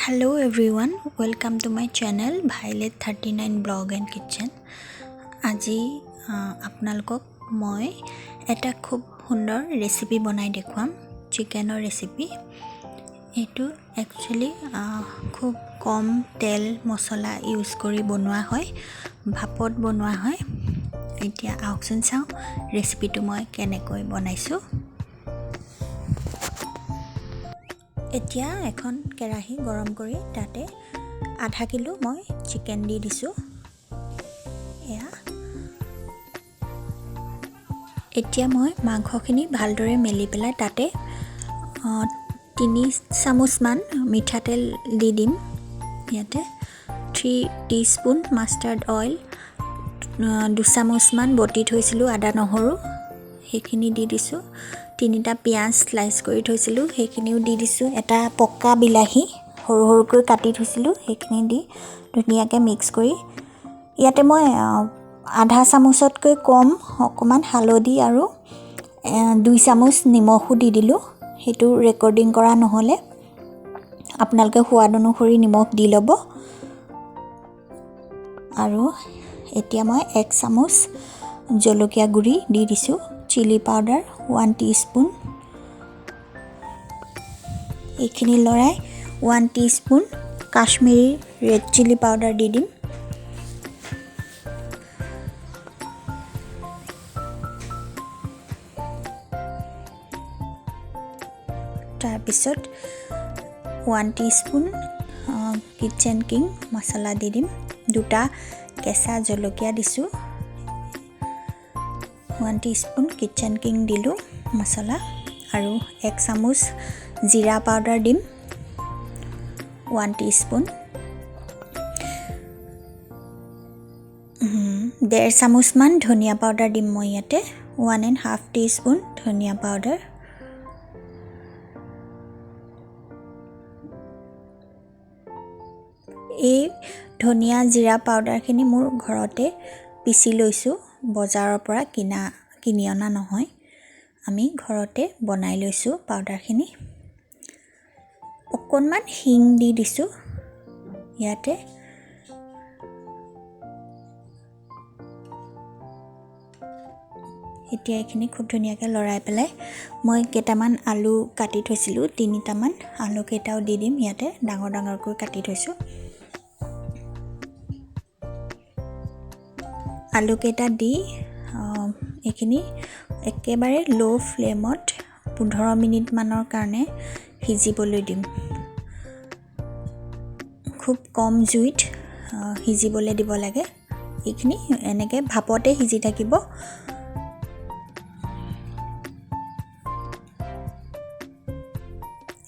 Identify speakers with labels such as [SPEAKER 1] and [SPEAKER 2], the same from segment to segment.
[SPEAKER 1] Hello everyone, welcome to my channel Violet 39 Blog and Kitchen. আজি আপোনালোকক মই এটা খুব সুন্দৰ ৰেচিপি বনাই দেখুৱাম চিকেনৰ ৰেচিপি। এটো একচুয়ালি খুব কম তেল মছলা ইউজ কৰি বনোৱা হয়, ভাপত বনোৱা হয়। এতিয়া আহকচোন চাওঁ ৰেচিপিটো মই কেনেকৈ বনাইছো। এতিয়া এখন কেৰাহী গৰম কৰি তাতে আধা কিলো মই চিকেন দি দিছো। এতিয়া মই মাংসখিনি ভালদৰে মেলি পেলাই তাতে 3 চামুচ মান মিঠাতেল দি দিম। ইয়াতে 3 টিস্পুন মাষ্টাৰ্ড অইল, 2 চামুচ মান বটি থৈছিলো আদা নহৰু, সেইখিনি দি দিছো। 3টা পিয়াজ স্লাইস কৰি থৈছিলো, সেইখিনিও দি দিছো। এটা পক্কা বিলাহী সৰু সৰুকৈ কাটি থৈছিলো, সেইখিনি দি ধুনীয়াকৈ মিক্স কৰি ইয়াতে মই আধা চামুচতকৈ কম অকমান হালধি আৰু 2 চামুচ নিমখো দি দিলো। হেতু ৰেকৰ্ডিং কৰা নহলে, আপোনালোকে সোৱাদ অনুসৰি নিমখ দি ল'ব। আৰু এতিয়া মই 1 চামুচ জলকীয়া গুৰি দি দিছো। চিলি পাউডাৰ 1 টিস্পুন, এইখিনি লৰাই 1 teaspoon Kashmiri red chilli powder দি দিম। তাৰ পিছত 1 টিস্পুন কিচেন কিং মছলা দি দিম। 2টা কেঁচা জলকীয়া দিছো। 1 টিস্পুন কিচেন কিং দিলো মছলা আৰু 1 চামুচ জিৰা পাউডাৰ দিম 1 টিস্পুন। 1.5 চামুচ মান ধনিয়া পাউডাৰ দিম মই ইয়াতে 1.5 টিস্পুন ধনিয়া পাউডাৰ। এই ধনিয়া জিৰা পাউডাৰখিনি মোৰ ঘৰতে পিছি লৈছো, বজাৰৰ পৰা কিনি অনা নহয়, আমি ঘৰতে বনাই লৈছো পাউডাৰখিনি। অকণমান হিং দি দিছো ইয়াতে। এতিয়া এইখিনি খুব ধুনীয়াকৈ লৰাই পেলাই মই কেইটামান আলু কাটি থৈছিলো, 3টা মান আলু কেইটাও দি দিম ইয়াতে, ডাঙৰ ডাঙৰকৈ কাটি থৈছো। আলু কেইটা দি এইখিনি একেবাৰে লো ফ্লেমত 15 মিনিট মানৰ কাৰণে সিজিবলৈ দিম। খুব কম জুইত সিজিবলৈ দিব লাগে। এইখিনি এনেকৈ ভাপতে সিজি থাকিব।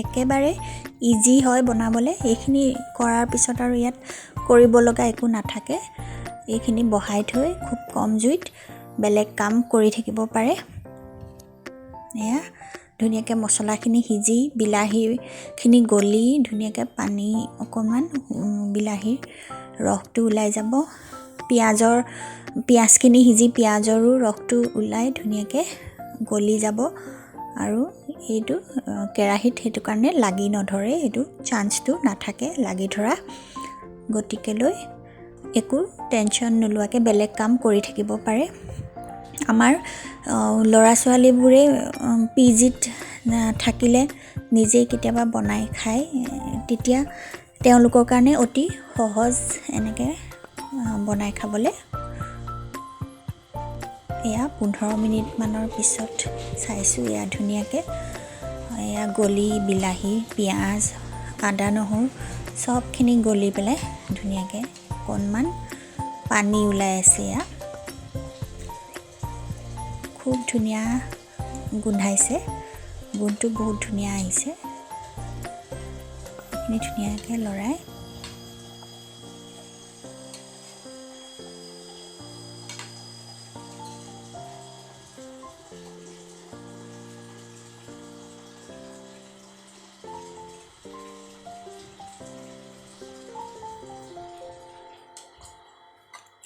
[SPEAKER 1] একেবাৰে ইজি হয় বনাবলৈ। এইখিনি কৰাৰ পিছত আৰু ইয়াত কৰিব লগা একো নাথাকে। এইখিনি বহাই থৈ খুব কম জুইত বেলেগ কাম কৰি থাকিব পাৰে। এয়া ধুনীয়াকৈ মছলাখিনি সিজি বিলাহীখিনি গলি ধুনীয়াকৈ পানী অকণমান বিলাহীৰ ৰসটো ওলাই যাব। পিয়াজখিনি সিজি পিয়াজৰো ৰসটো ওলাই ধুনীয়াকৈ গলি যাব আৰু এইটো কেৰাহীত সেইটো কাৰণে লাগি নধৰে, এইটো চান্সটো নাথাকে লাগি ধৰা। গতিকেলৈ একো টেনচন নোলোৱাকৈ বেলেগ কাম কৰি থাকিব পাৰে। আমাৰ ল'ৰা ছোৱালীবোৰে পিজিত থাকিলে নিজেই কেতিয়াবা বনাই খায়, তেতিয়া তেওঁলোকৰ কাৰণে অতি সহজ এনেকৈ বনাই খাবলৈ। এয়া 15 মিনিট মানৰ পিছত চাইছো, এয়া ধুনীয়াকৈ এয়া গলি বিলাহী পিঁয়াজ আদা নহৰু সবখিনি গলি পেলাই ধুনীয়াকৈ অকণমান পানী ওলাই আছে। এয়া খুব ধুনীয়া গোন্ধাইছে, গোন্ধটো বহুত ধুনীয়া আহিছে। এইখিনি ধুনীয়াকৈ লৰাই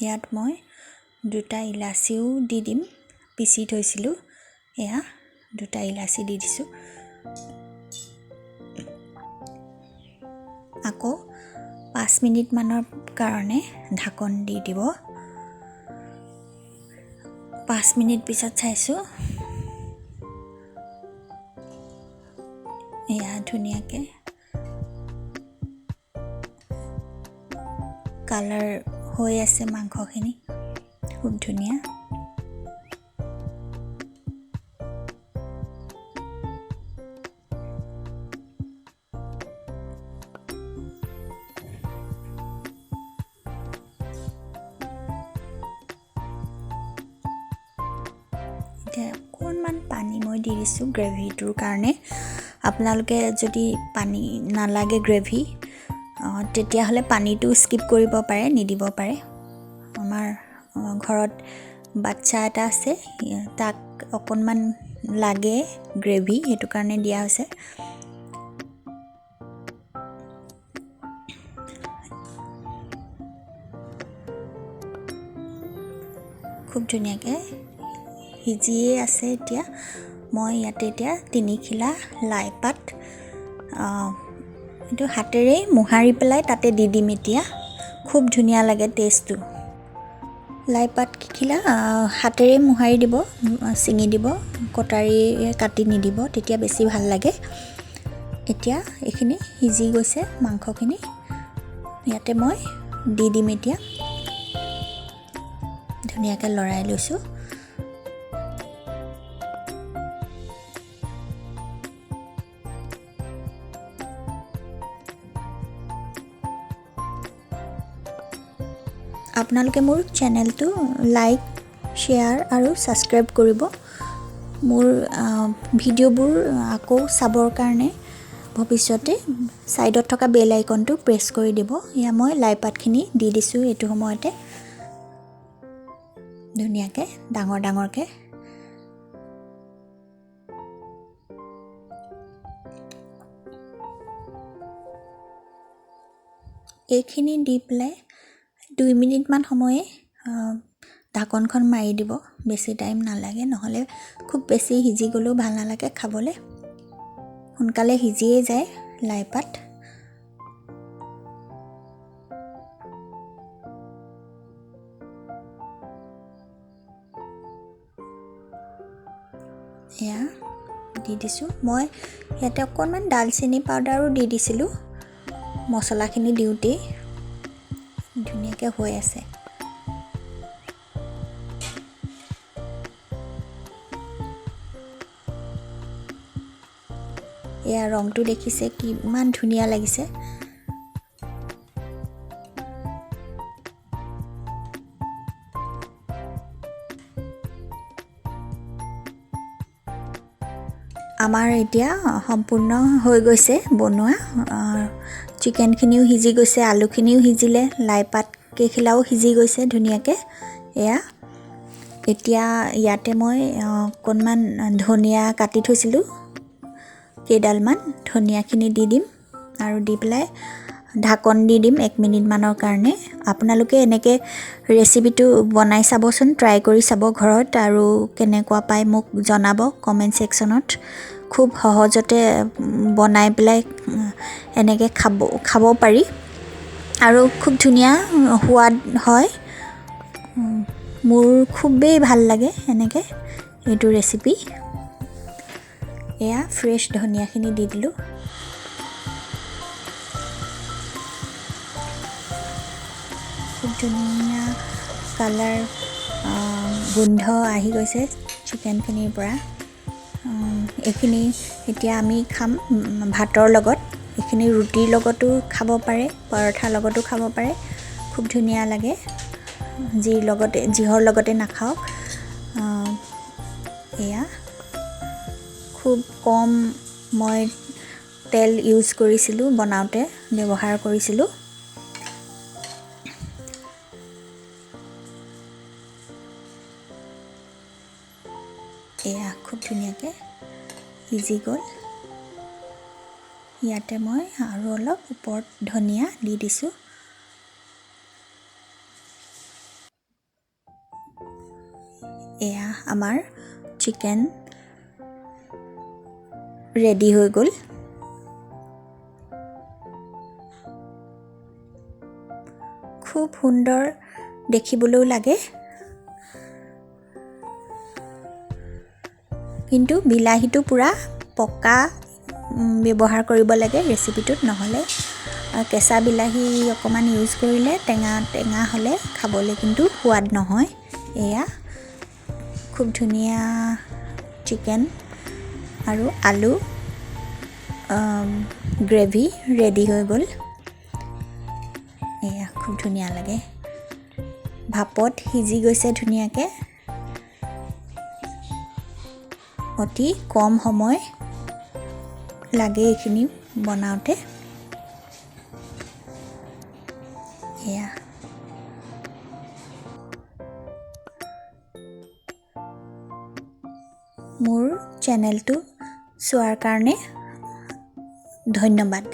[SPEAKER 1] ইয়াত মই 2টা ইলাচিও দি দিম, পিছি থৈছিলো। এয়া 2টা ইলাচি দি দিছো। আকৌ 5 মিনিটমানৰ কাৰণে ঢাকন দি দিব। 5 মিনিট পিছত চাইছোঁ, এয়া ধুনীয়াকৈ কালাৰ হৈ আছে মাংসখিনি, খুব ধুনীয়া। এতিয়া অকণমান পানী মই দি দিছোঁ গ্ৰেভিটোৰ কাৰণে। আপোনালোকে যদি পানী নালাগে গ্ৰেভি, তেতিয়াহ'লে পানীটো স্কিপ কৰিব পাৰে, নিদিব পাৰে। আমাৰ ঘৰত বাচ্ছা এটা আছে, তাক অকণমান লাগে গ্ৰেভি, সেইটো কাৰণে দিয়া হৈছে। খুব ধুনীয়াকৈ সিজিয়ে আছে। এতিয়া মই ইয়াতে এতিয়া 3 খিলা লাই পাত এইটো হাতেৰে মোহাৰি পেলাই তাতে দি দিম। এতিয়া খুব ধুনীয়া লাগে টেষ্টটো। লাই পাত কিখিলা হাতেৰে মোহাৰি দিব, ছিঙি দিব, কটাৰীৰে কাটি নিদিব, তেতিয়া বেছি ভাল লাগে। এতিয়া এইখিনি সিজি গৈছে মাংসখিনি, ইয়াতে মই দি দিম। এতিয়া ধুনীয়াকৈ লৰাই লৈছোঁ। আপোনালোকে মোৰ চেনেলটো লাইক, শ্বেয়াৰ আৰু ছাবস্ক্ৰাইব কৰিব। মোৰ ভিডিঅ'বোৰ আকৌ চাবৰ কাৰণে ভৱিষ্যতে ছাইডত থকা বেল আইকনটো প্ৰেছ কৰি দিব। এয়া মই লাই পাতখিনি দি দিছোঁ এইটো সময়তে, ধুনীয়াকৈ ডাঙৰ ডাঙৰকৈ। এইখিনি দি পেলাই 2 মিনিটমান সময়ে ঢাকনখন মাৰি দিব। বেছি টাইম নালাগে, নহ'লে খুব বেছি সিজি গ'লেও ভাল নালাগে খাবলৈ। সোনকালে সিজিয়ে যায় লাই পাত। এয়া দি দিছোঁ। মই ইয়াতে অকণমান ডালচেনি পাউডাৰো দি দিছিলোঁ মছলাখিনি দিওঁতেই। ধুনীয়াকৈ হৈ আছে। এয়া ৰংটো দেখিছে কিমান ধুনীয়া লাগিছে। আমাৰ এতিয়া সম্পূৰ্ণ হৈ গৈছে বনোৱা। চিকেনখিনিও সিজি গৈছে, আলুখিনিও সিজিলে, লাই পাত কেইখিলাও সিজি গৈছে ধুনীয়াকৈ। এয়া এতিয়া ইয়াতে মই অকণমান ধনিয়া কাটি থৈছিলোঁ, কেইডালমান ধনিয়াখিনি দি দিম আৰু দি পেলাই ঢাকন দি দিম 1 মিনিটমানৰ কাৰণে। আপোনালোকে এনেকৈ ৰেচিপিটো বনাই চাবচোন, ট্ৰাই কৰি চাব ঘৰত, আৰু কেনেকুৱা পায় মোক জনাব কমেণ্ট ছেকশ্যনত। খুব সহজতে বনাই পেলাই এনেকৈ খাব পাৰি আৰু খুব ধুনীয়া সোৱাদ হয়। মোৰ খুবেই ভাল লাগে এনেকৈ এইটো ৰেচিপি। এয়া ফ্ৰেছ ধনিয়াখিনি দি দিলোঁ। খুব ধুনীয়া কালাৰ, গোন্ধ আহি গৈছে চিকেনখিনিৰ পৰা। এইখিনি এতিয়া আমি খাম ভাতৰ লগত। এইখিনি ৰুটিৰ লগতো খাব পাৰে, পৰঠাৰ লগতো খাব পাৰে। খুব ধুনীয়া লাগে, যিহৰ লগতে নাখাওক। এয়া খুব কম মই তেল ইউজ কৰিছিলোঁ, বনাওঁতে ব্যৱহাৰ কৰিছিলোঁ। এয়া খুব ধুনীয়াকৈ সিজি গ'ল। ইয়াতে মই আৰু অলপ ওপৰত ধনিয়া দি দিছোঁ। এয়া আমাৰ চিকেন ৰেডি হৈ গ'ল। খুব সুন্দৰ দেখিবলৈও লাগে। কিন্তু বিলাহীটো পূৰা পকা ব্যৱহাৰ কৰিব লাগে ৰেচিপিটোত, নহ'লে কেঁচা বিলাহী অকণমান ইউজ কৰিলে টেঙা হ'লে খাবলৈ কিন্তু সোৱাদ নহয়। এয়া খুব ধুনীয়া চিকেন আৰু আলু গ্ৰেভি ৰেডি হৈ গ'ল। এয়া খুব ধুনীয়া লাগে, ভাপত সিজি গৈছে ধুনীয়াকৈ। অতি কম সময় লাগে এইখিনি বনাওঁতে। এয়া মোৰ চেনেলটো চোৱাৰ কাৰণে ধন্যবাদ।